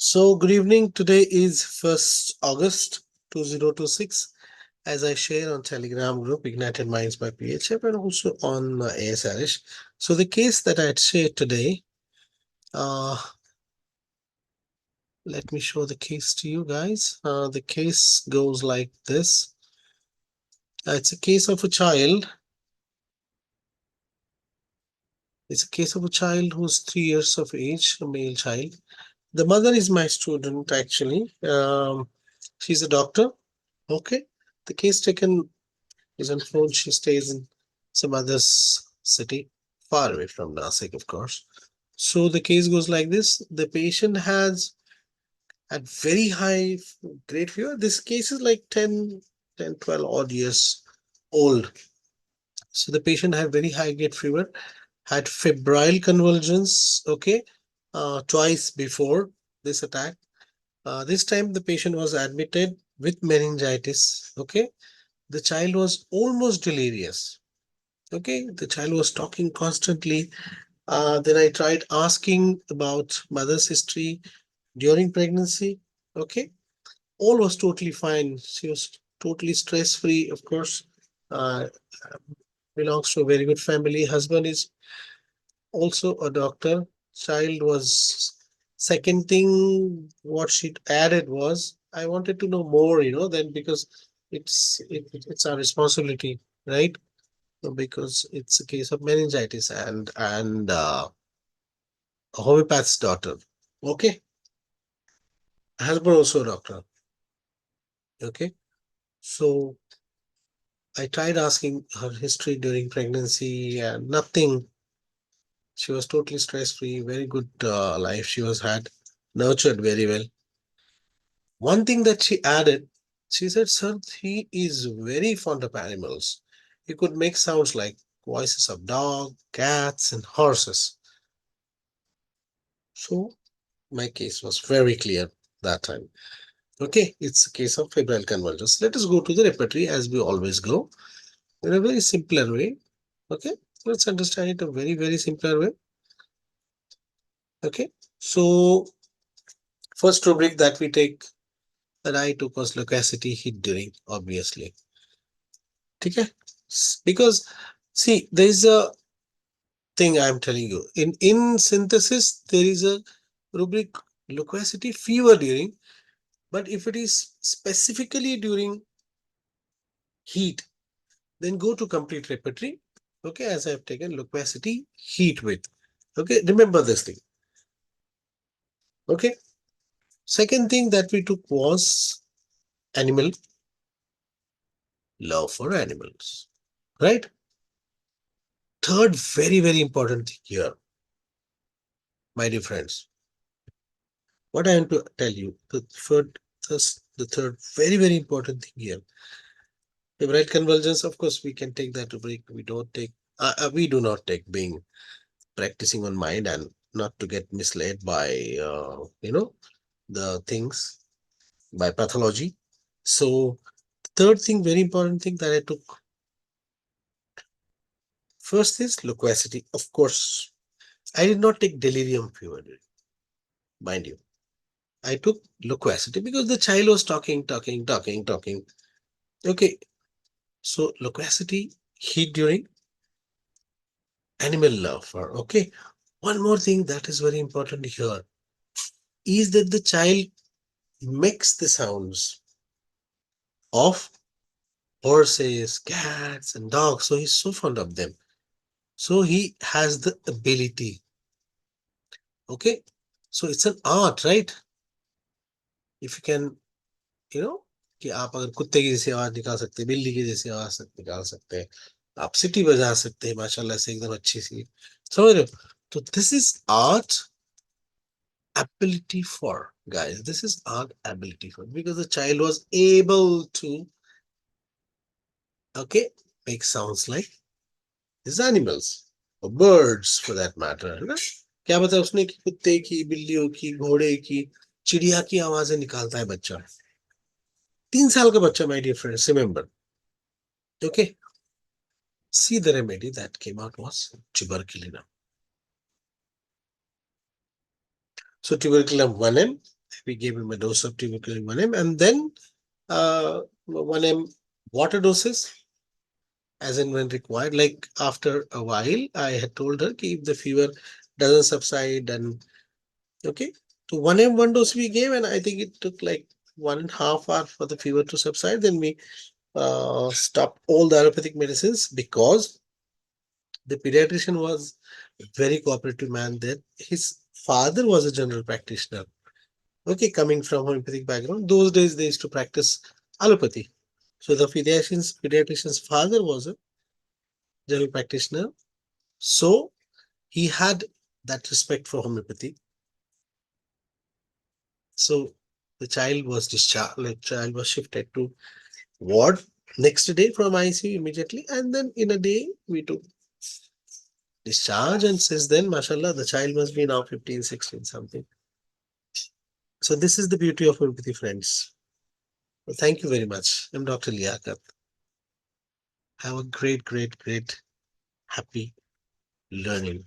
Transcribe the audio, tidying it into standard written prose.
So, good evening. Today is 1st August 2026. As I share on Telegram group Ignited Minds by PHF and also on ASRish. So, the case that I had shared today, uh, let me show the case to you guys. The case goes like this. It's a case of a child. It's a case of a child who's 3 years of age, a male child. The mother is my student actually. She's a doctor. Okay. The case taken is on phone. She stays in some other city, far away from Nasik, of course. So the case goes like this. The patient has had very high grade fever. This case is like 12 odd years old. So the patient had very high grade fever, had febrile convulsions, okay, twice before this attack. This time the patient was admitted with meningitis, okay. The child was almost delirious. Okay, the child was talking constantly. Then I tried asking about mother's history during pregnancy. Okay, all was totally fine. She was totally stress free, of course. Uh, Belongs to a very good family. Husband is also a doctor. Child was second thing. What she added was I wanted to know more. Then because it's our responsibility, right? Because it's a case of meningitis and a homeopath's daughter. Okay, husband also a doctor. Okay, so I tried asking her history during pregnancy and nothing. She was totally stress free, very good life she was had, nurtured very well. One thing that she added, she said, "Sir, he is very fond of animals. He could make sounds like voices of dog, cats, and horses." So my case was very clear that time. Okay, it's a case of febrile convulsions. Let us go to the repertory as we always go in a very simpler way. Okay, let's understand it a very, very simpler way. Okay, so first rubric that we take that I took was loquacity hit during, obviously. Okay, because see, there is a thing I am telling you in synthesis, there is a rubric loquacity fever during, but if it is specifically during heat, then go to complete repertory. Okay, as I've taken loquacity, heat with. Okay, remember this thing. Okay, second thing that we took was animal, love for animals. Right? Third, very, very important thing here, my dear friends. What I want to tell you, the third, very, very important thing here. Febrile convulsions, of course, we can take that rubric. We do not take being practicing on mind and not to get misled by the things by pathology. So third thing, very important thing that I took first is loquacity. Of course, I did not take delirium fever, mind you. I took loquacity because the child was talking. Okay, so loquacity, heat during animal love. Okay, one more thing that is very important here is that the child makes the sounds of horses, cats, and dogs. So he's so fond of them. So he has the ability. Okay. So it's an art, right? If you can, you know, कि आप अगर कुत्ते की जैसी आवाज निकाल सकते हैं, बिल्ली की जैसी आवाज निकाल सकते हैं, आप सिटी बजा सकते हैं माशाल्लाह से एकदम अच्छी सी, समझ रहे हो? तो this is art ability for guys. This is art ability for because the child was able to okay make sounds like these animals or birds for that matter, है ना? क्या पता उसने कि कुत्ते की, बिल्लियों की, घोड़े की, चिड़िया की आवाजें निकालता है बच्चा. 3 साल का बच्चा, my dear friends, remember. Okay. See, the remedy that came out was tuberculinum. So tuberculinum 1 m We gave him a dose of tuberculinum 1M, and then 1M water doses as and when required. Like after a while, I had told her if the fever doesn't subside, and okay, so 1M one dose we gave, and I think it took like 1.5 hours for the fever to subside. Then we stopped all the allopathic medicines because the pediatrician was a very cooperative man there. His father was a general practitioner. Okay, coming from homeopathic background, those days they used to practice allopathy. So the pediatrician's father was a general practitioner. So he had that respect for homeopathy. So the child was discharged, like child was shifted to ward next day from ICU immediately, and then in a day we took discharge, and since then, mashallah, the child must be now 15, 16 something. So this is the beauty of homeopathy, friends. Well, thank you very much. I'm Dr. Liyakat. Have a great, great, great, happy learning.